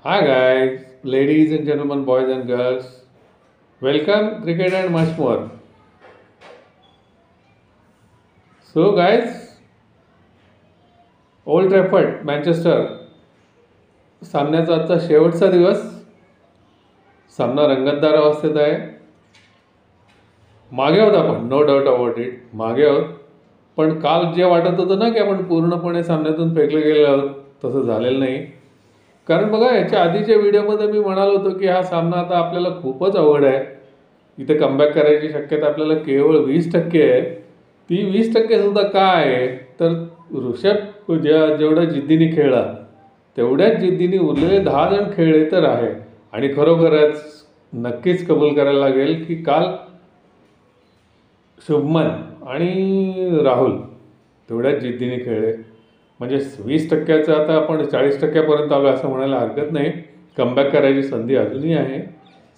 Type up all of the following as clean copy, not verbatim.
Hi guys, ladies and gentlemen, boys and girls. Welcome, cricket and much more. So guys, old Trafford Manchester सामन्याचा आजचा शेवटचा दिवस. सामना रंगतदार अवस्थेत आहे. मागे आहोत आपण, नो डाऊट अबाउट इट, मागे आहोत. पण काल जे वाटत होतं ना की आपण पूर्णपणे सामन्यातून फेकले गेले आहोत, तसं झालेलं नाही. कारण बघा, याच्या आधीच्या व्हिडिओमध्ये मी म्हणालो होतो की हा सामना आता आपल्याला खूपच अवघड आहे. इथे कमबॅक करायची शक्यता आपल्याला केवळ 20% आहे. ती 20% सुद्धा काय आहे, तर ऋषभ जेवढा जिद्दीने खेळला तेवढ्याच जिद्दीने उरलेले 10 जण खेळले तर आहे. आणि खरोखरच नक्कीच कबूल करायला लागेल की काल शुभमन आणि राहुल तेवढ्याच जिद्दीने खेळले. म्हणजे 20%चं आता आपण 40%पर्यंत आलो असं म्हणायला हरकत नाही. कमबॅक करायची संधी अजूनही आहे.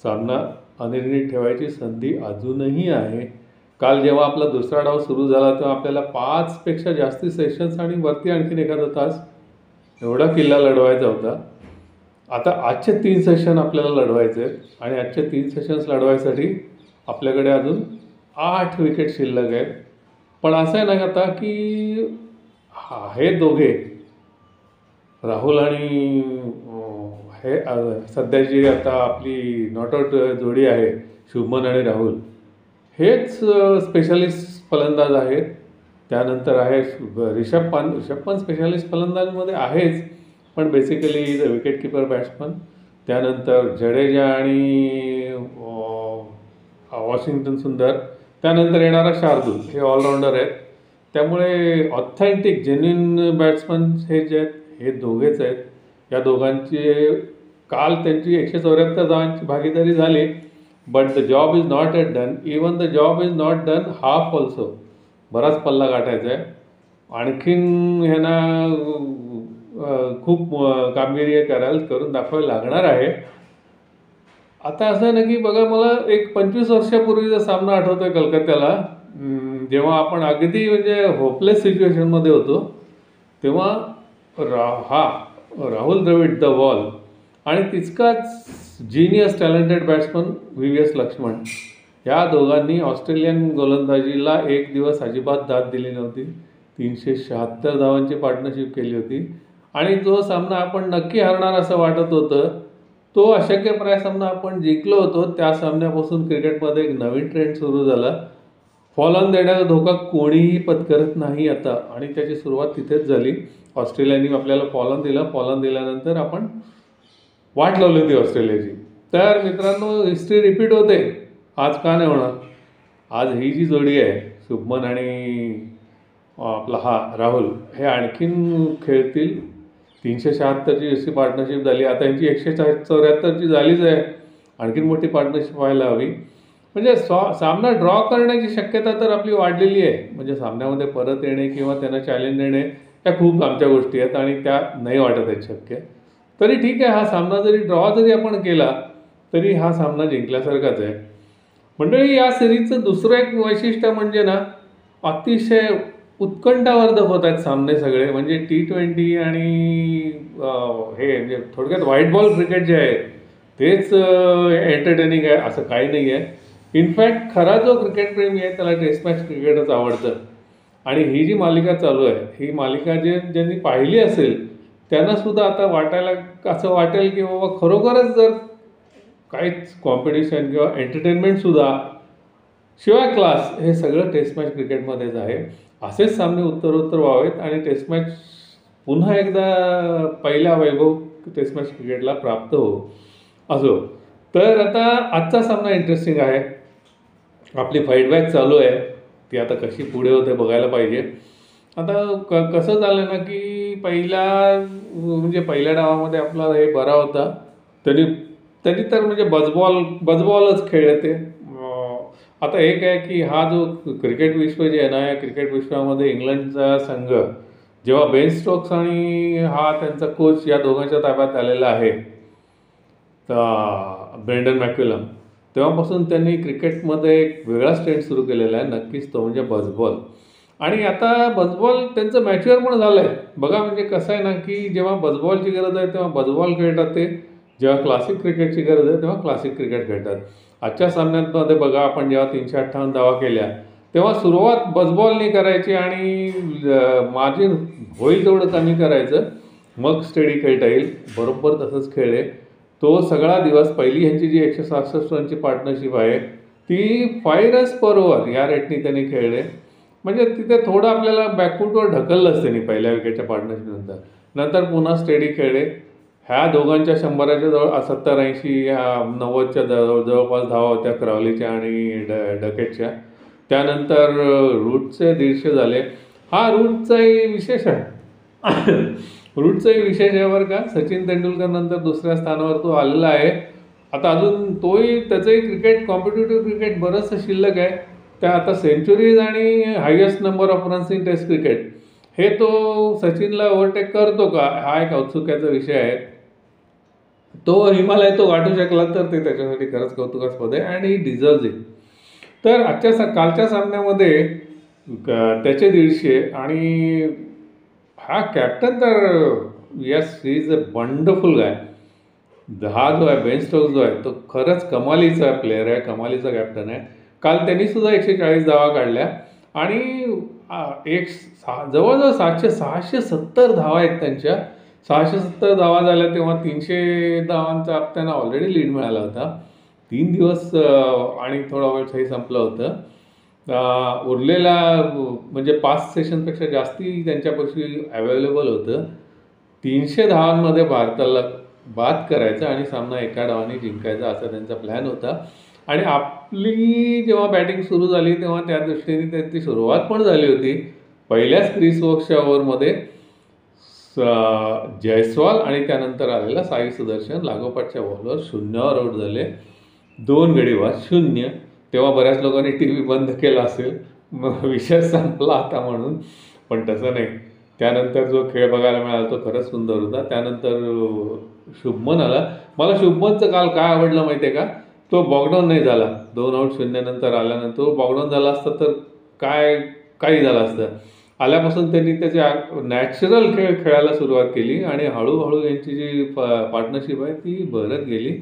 सामना अनिर्णित ठेवायची संधी अजूनही आहे. काल जेव्हा आपला दुसरा डाव सुरू झाला तेव्हा आपल्याला 5पेक्षा जास्ती सेशन्स आणि वरती आणखीन एखादा तास एवढा किल्ला लढवायचा होता. आता आजचे 3 सेशन आपल्याला लढवायचे आहेत आणि आजचे 3 सेशन्स लढवायसाठी आपल्याकडे अजून 8 विकेट शिल्लक आहेत. पण असं आहे ना आता की हे दोघे राहुल आणि हे सध्याची आता आपली नॉट आऊट जोडी आहे, शुभमन आणि राहुल, हेच स्पेशलिस्ट फलंदाज आहेत. त्यानंतर आहे रिषभ पण स्पेशलिस्ट फलंदाजमध्ये आहेच, पण basically is a wicket keeper batsman. त्यानंतर जडेजा आणि वॉशिंग्टन सुंदर, त्यानंतर येणारा शार्दूल, हे ऑलराऊंडर आहेत. त्यामुळे ऑथेंटिक जेन्युइन बॅट्समन हे जे आहेत हे दोघेच आहेत. या दोघांची काल त्यांची 174 धावांची भागीदारी झाली. But the job is not at done. Even the job is not done half also. बराच पल्ला गाठायचा आहे. आणखीन ह्यांना खूप कामगिरी करून दाखवावी लागणार आहे. आता असं ना की बघा, मला एक 25 वर्षापूर्वीचा सामना आठवतो आहे कलकत्त्याला, जेव्हा आपण अगदी म्हणजे होपलेस सिच्युएशनमध्ये होतो. तेव्हा राहुल द्रविड द वॉल आणि तितकाच genius talented batsman VVS Laxman, या दोघांनी ऑस्ट्रेलियन गोलंदाजीला एक दिवस अजिबात दाद दिली नव्हती. 376 धावांची पार्टनरशिप केली होती आणि जो सामना आपण नक्की हरणार असं वाटत होतं, तो अशक्यप्राय सामना आपण जिंकलो होतो. त्या सामन्यापासून क्रिकेटमध्ये एक नवीन ट्रेंड सुरू झाला. फॉल देण्याचा धोका कोणीही पत्करत नाही आता, आणि त्याची सुरुवात तिथेच झाली. ऑस्ट्रेलियाने आपल्याला फॉल दिल्यानंतर आपण वाट लावली होती ऑस्ट्रेलियाची. तर मित्रांनो, हिस्ट्री रिपीट होते. आज का नाही होणार? आज ही जी जोडी आहे शुभमन आणि आपला राहुल, हे आणखीन खेळतील. 376ची अशी पार्टनरशिप झाली. आता यांची 174ची झालीच आहे. आणखीन मोठी पार्टनरशिप व्हायला हवी. म्हणजे सामना ड्रॉ करण्याची शक्यता तर आपली वाढलेली आहे. म्हणजे सामन्यामध्ये परत येणे किंवा त्यांना चॅलेंज देणे, त्या खूप आमच्या गोष्टी आहेत आणि त्या नाही वाटत आहेत शक्य. तरी ठीक आहे, हा सामना जरी ड्रॉ जरी आपण केला तरी हा सामना जिंकल्यासारखाच आहे. मंडळी, या सिरीजचं दुसरं एक वैशिष्ट्य म्हणजे ना, अतिशय उत्कंठावर्धक होत आहेत सामने सगळे. म्हणजे T20 आणि हे म्हणजे थोडक्यात व्हाईट बॉल क्रिकेट जे आहे तेच एंटरटेनिंग आहे असं काही नाही आहे. इनफॅक्ट खरा जो क्रिकेट प्रेमी आहे त्याला टेस्ट मॅच क्रिकेटच आवडतं. आणि ही जी मालिका चालू आहे, ही मालिका ज्यांनी पाहिली असेल त्यांनासुद्धा आता असं वाटेल की बाबा खरोखरच जर काहीच कॉम्पिटिशन किंवा एंटरटेनमेंटसुद्धा शिवाय क्लास, हे सगळं टेस्ट मॅच क्रिकेटमध्येच आहे. असेच सामने उत्तरोत्तर व्हावेत आणि टेस्ट मॅच पुन्हा एकदा पहिला वैभव टेस्ट मॅच क्रिकेटला प्राप्त हो असो. तर आता आजचा सामना इंटरेस्टिंग आहे. आपली फाईटबॅक चालू आहे, ती आता कशी पुढे होते बघायला पाहिजे. आता कसं झालं ना की पहिल्या डावामध्ये आपला हे बरा होता. त्यांनी तर म्हणजे बजबॉलच खेळले ते. आता एक आहे की हा जो क्रिकेट विश्व जे आहे ना, या क्रिकेट विश्वामध्ये इंग्लंडचा संघ जेव्हा बेन स्टोक्स आणि हा त्यांचा कोच या दोघांच्या ताब्यात आलेला आहे, ब्रेंडन मॅक्युलम, तेव्हापासून त्यांनी क्रिकेटमध्ये एक वेगळाच ट्रेंड सुरू केलेला आहे. नक्कीच तो म्हणजे बजबॉल. आणि आता बजबॉल त्यांचं मॅच्युअर पण झालं आहे. बघा म्हणजे कसं आहे ना की जेव्हा बजबॉलची गरज आहे तेव्हा बजबॉल खेळतात ते, जेव्हा क्लासिक क्रिकेटची गरज आहे तेव्हा क्लासिक क्रिकेट खेळतात. आजच्या सामन्यांमध्ये बघा, आपण जेव्हा 358 धावा केल्या तेव्हा सुरुवात बसबॉलनी करायची आणि मार्जिन होईल तेवढं कमी करायचं, मग स्टेडी खेळता येईल. बरोबर तसंच खेळले तो सगळा दिवस. पहिली ह्यांची जी 167 रनची पार्टनरशिप आहे ती 5 रन्स पर ओव्हर या रेटनी त्यांनी खेळले. म्हणजे तिथे थोडं आपल्याला बॅकफूटवर ढकललंच त्यांनी पहिल्या विकेटच्या पार्टनरशिपनंतर. नंतर पुन्हा स्टेडी खेळले. ह्या दोघांच्या 100च्या जवळ 70-80 90च्या जवळपास धावा होत्या, क्रावलीच्या आणि डकेटच्या. त्यानंतर रूटचे 150 झाले. हा रूटचाही विशेष आहे. रूटचाही विशेष आहे बरं का. सचिन तेंडुलकर नंतर दुसऱ्या स्थानावर तो आलेला आहे. आता अजून त्याचंही क्रिकेट, कॉम्पिटिटिव्ह क्रिकेट बरंचसं शिल्लक आहे. त्या आता सेंचुरीज आणि highest number of runs in test cricket हे तो सचिनला ओव्हरटेक करतो का, हा एक औत्सुक्याचा विषय आहे. तो हिमालय तो गाठू शकला तर ते त्याच्यासाठी खरंच कौतुकास्पद आहे आणि डिझर्व्ज इट. तर कालच्या सामन्यामध्ये त्याचे 150 आणि हा कॅप्टन तर yes, he is a wonderful guy. हा जो आहे बेन स्टोक्स जो आहे तो खरंच कमालीचा प्लेअर आहे, कमालीचा कॅप्टन आहे. काल त्यांनी सुद्धा 140 धावा काढल्या आणि जवळजवळ 670 धावा आहेत त्यांच्या. 670 धावा झाल्या तेव्हा 300 धावांचा त्यांना ऑलरेडी लीड मिळाला होता. 3 दिवस आणि थोडा वेळ हे संपलं होतं. उरलेला म्हणजे 5 सेशनपेक्षा जास्ती त्यांच्यापाशी अवेलेबल होतं. 300 धावांमध्ये भारताला बाद करायचं आणि सामना एका डावाने जिंकायचा असा त्यांचा प्लॅन होता. आणि आपली जेव्हा बॅटिंग सुरू झाली तेव्हा त्या दृष्टीने त्याची सुरुवात पण झाली होती. पहिल्याच क्रिस वोक्सच्या ओव्हरमध्ये जयस्वाल आणि त्यानंतर आलेला साई सुदर्शन लागोपाठच्या बॉलवर 0वर आऊट झाले. 2 गडी बाद 0. तेव्हा बऱ्याच लोकांनी TV बंद केला असेल, मग विषय संपला आता म्हणून, पण तसं नाही. त्यानंतर जो खेळ बघायला मिळाला तो खरंच सुंदर होता. त्यानंतर शुभमन आला. मला शुभमनचं काल काय आवडलं माहिती आहे का, तो बॉकडाऊन नाही झाला. 2 आऊट 0 नंतर आल्यानंतर तो बॉकडाऊन झाला असता तर काही झालं असतं. आल्यापासून त्यांनी त्याचे नॅचरल खेळ खेळायला सुरुवात केली आणि हळूहळू यांची जी पार्टनरशिप आहे ती भरत गेली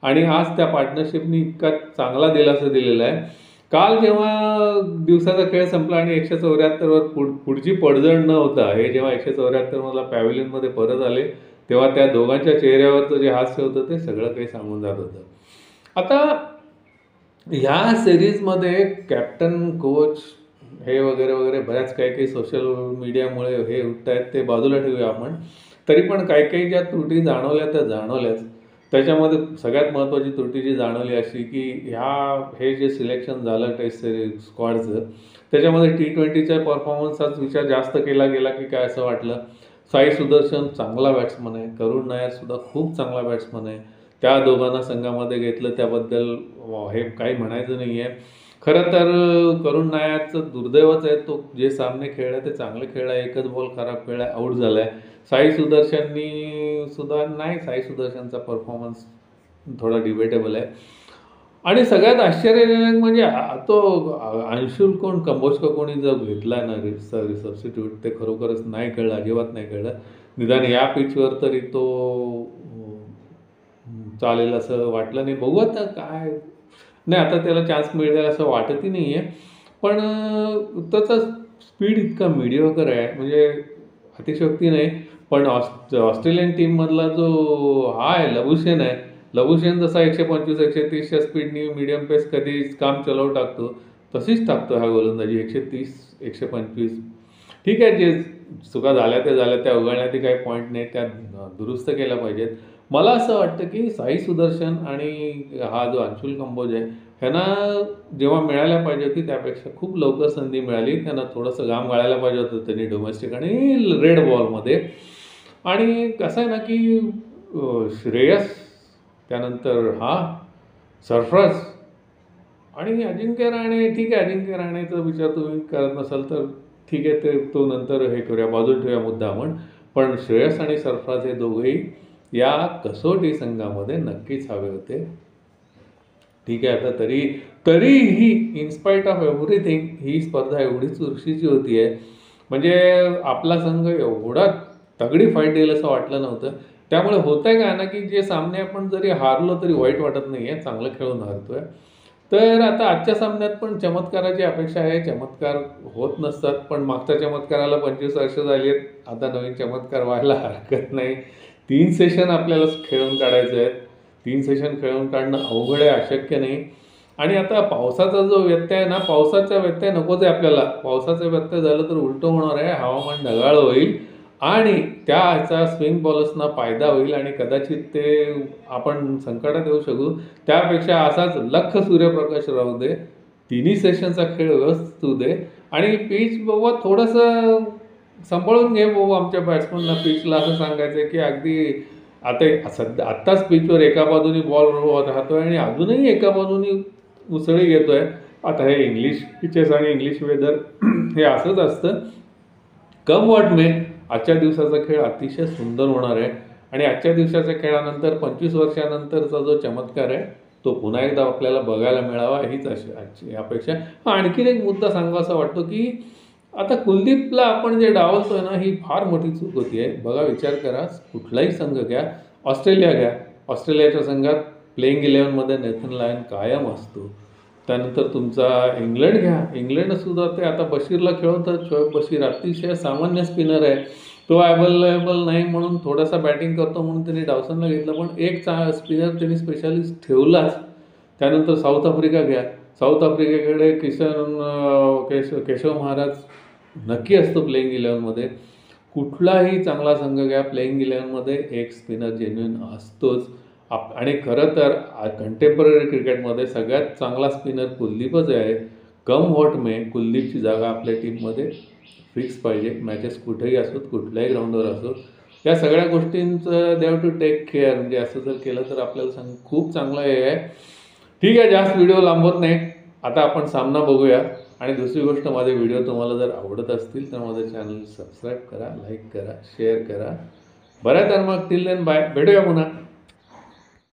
आणि आज त्या पार्टनरशिपनी इतका चांगला दिलासा दिलेला आहे. काल जेव्हा दिवसाचा खेळ संपला आणि 174वर पुढची पडझड न होता हे जेव्हा 174 मला पॅव्हिलियनमध्ये परत आले तेव्हा त्या दोघांच्या चेहऱ्यावरचं जे हास्य होतं ते सगळं काही सांगून जात होतं. आता ह्या सिरीजमध्ये कॅप्टन, कोच हे वगैरे वगैरे बऱ्याच काही सोशल मीडियामुळे हे उठत आहेत, ते बाजूला ठेवूया आपण. तरी पण काही ज्या त्रुटी जाणवल्या त्या जाणवल्याच. त्याच्यामध्ये सगळ्यात महत्त्वाची त्रुटी जी जाणवली अशी की हे जे सिलेक्शन झालं टेस्ट सिरीज स्क्वॉडचं त्याच्यामध्ये T20च्या परफॉर्मन्सचाच विचार जास्त केला गेला की काय असं वाटलं. साई सुदर्शन चांगला बॅट्समन आहे, करुण नायरसुद्धा खूप चांगला बॅट्समन आहे. त्या दोघांना संघामध्ये घेतलं त्याबद्दल हे काही म्हणायचं नाही आहे. खरं तर करुण नायरचं दुर्दैवच आहे, तो जे सामने खेळला ते चांगले खेळला, एकच बॉल खराब खेळला, आऊट झाला आहे. साई सुदर्शननी सुद्धा नाही, साई सुदर्शनचा परफॉर्मन्स थोडा डिबेटेबल आहे. आणि सगळ्यात आश्चर्यजनक म्हणजे तो अंशुल कंबोजकर कोणी जो घेतला ना सबस्टिट्यूट ते खरोखरच नाही कळलं, अजिबात नाही कळलं. निदान या पिचवर तरी तो चालेल असं वाटलं नाही. बघू आता काय नाही, आता त्याला चान्स मिळेल असं वाटतही नाही आहे. पण त्याचा स्पीड इतका मीडिओकर आहे, म्हणजे अतिशयोक्ती नाही. पण ऑस्ट्रेलियन टीममधला जो आहे लबुशेन आहे, लबुशेन जसा 125-130च्या स्पीडनी मीडियम पेस कधी काम चलवून टाकतो तशीच टाकतो हा गोलंदाजी. 130-125 ठीक आहे. जे चुका झाल्या त्या उघडण्यात काही पॉईंट नाही, त्या दुरुस्त केल्या पाहिजेत. मला असं वाटतं की साई सुदर्शन आणि हा जो अंशुल कंबोज आहे ह्यांना जेव्हा मिळायला पाहिजे होती त्यापेक्षा खूप लवकर संधी मिळाली. त्यांना थोडंसं घाम गाळायला पाहिजे होतं त्यांनी डोमेस्टिक आणि रेड बॉलमध्ये. आणि कसं आहे ना की श्रेयस, त्यानंतर सरफराज आणि अजिंक्य राणे. ठीक आहे, अजिंक्य राणेचा विचार तुम्ही करत नसाल तर ठीक आहे, तो नंतर हे करूया, बाजूला ठेवूया मुद्दा आपण. पण श्रेयस आणि सरफराज हे दोघेही या कसोटी संघामध्ये नक्कीच हवे होते. ठीक आहे. आता तरीही इन्स्पाइट ऑफ एव्हरीथिंग ही स्पर्धा एवढी चुरशीची होती आहे, म्हणजे आपला संघ एवढा तगडी फाईट देईल असं वाटलं नव्हतं. त्यामुळे होतंय काय ना, की जे सामने आपण जरी हारलो तरी वाईट वाटत नाहीये, चांगलं खेळून हारतोय. तर आता आजच्या सामन्यात पण चमत्काराची अपेक्षा आहे. चमत्कार होत नसतात, पण मागच्या चमत्काराला 25 वर्ष झाली आहेत. आता नवीन चमत्कार व्हायला हरकत नाही. 3 सेशन आपल्याला खेळून काढायचे आहेत. 3 सेशन खेळून काढणं अवघड आहे, अशक्य नाही. आणि आता पावसाचा जो व्यत्यय आहे ना, पावसाचा व्यत्यय नकोच आहे आपल्याला. पावसाचा व्यत्यय झालं तर उलटं होणार आहे. हवामान ढगाळ होईल आणि ह्याचा स्विंग बॉलर्सना फायदा होईल आणि कदाचित ते आपण संकटात येऊ शकू. त्यापेक्षा असाच लख्ख सूर्यप्रकाश राहू दे, तिन्ही सेशनचा खेळ व्यवस्थित होऊ दे आणि पिच बाबा थोडंसं सांभाळून घे बाबा. आमच्या बॅट्समनला पिचला असं सांगायचं आहे की अगदी आता आत्ताच पिचवर एका बाजूनी बॉल राहतोय आणि अजूनही एका बाजूनी उसळी घेतोय. आता हे इंग्लिश पिचेस आणि इंग्लिश वेदर हे असंच असतं. कम व्हॉट मे, आजच्या दिवसाचा खेळ अतिशय सुंदर होणार आहे आणि आजच्या दिवसाच्या खेळानंतर 25 वर्षानंतरचा जो चमत्कार आहे तो पुन्हा एकदा आपल्याला बघायला मिळावा, हीच आजची अपेक्षा. आणखीन एक मुद्दा सांगावासा वाटतो की आता कुलदीपला आपण जे डावलतोय ना, ही फार मोठी चूक होती आहे. बघा, विचार करा, कुठलाही संघ घ्या, ऑस्ट्रेलिया घ्या, ऑस्ट्रेलियाच्या संघात प्लेइंग 11मध्ये नेथन लायन कायम असतो. त्यानंतर तुमचा इंग्लंड घ्या, इंग्लंडसुद्धा ते आता बशीरला खेळवतात. शोएब बशीर अतिशय सामान्य स्पिनर आहे. तो अवेलेबल नाही म्हणून थोडासा बॅटिंग करतो म्हणून त्यांनी डावसनला घेतलं, पण एक स्पिनर त्यांनी स्पेशालिस्ट ठेवलाच. त्यानंतर साऊथ आफ्रिका घ्या, साऊथ आफ्रिकेकडे केशव महाराज नक्की असतो प्लेइंग 11मध्ये. कुठलाही चांगला संघ घ्या, प्लेइंग 11मध्ये एक स्पिनर जेन्युइन असतोच. आणि खरं तर कंटेम्पररी क्रिकेटमध्ये सगळ्यात चांगला स्पिनर कुलदीपच आहे. कम व्हॉट मे, कुलदीपची जागा आपल्या टीममध्ये फिक्स पाहिजे. मॅचेस कुठेही असोत, कुठल्याही ग्राउंडवर असोत. या सगळ्या गोष्टींचं they have to take care. म्हणजे असं जर केलं तर आपल्याला खूप चांगलं हे आहे. ठीक आहे, जास्त व्हिडिओ लांबवत नाही. आता आपण सामना बघूया. आणि दुसरी गोष्ट, माझे व्हिडिओ तुम्हाला जर आवडत असतील तर माझं चॅनल सबस्क्राईब करा, लाईक करा, शेअर करा. बरं आहे तर मग टिल देन बाय, भेटूया पुन्हा.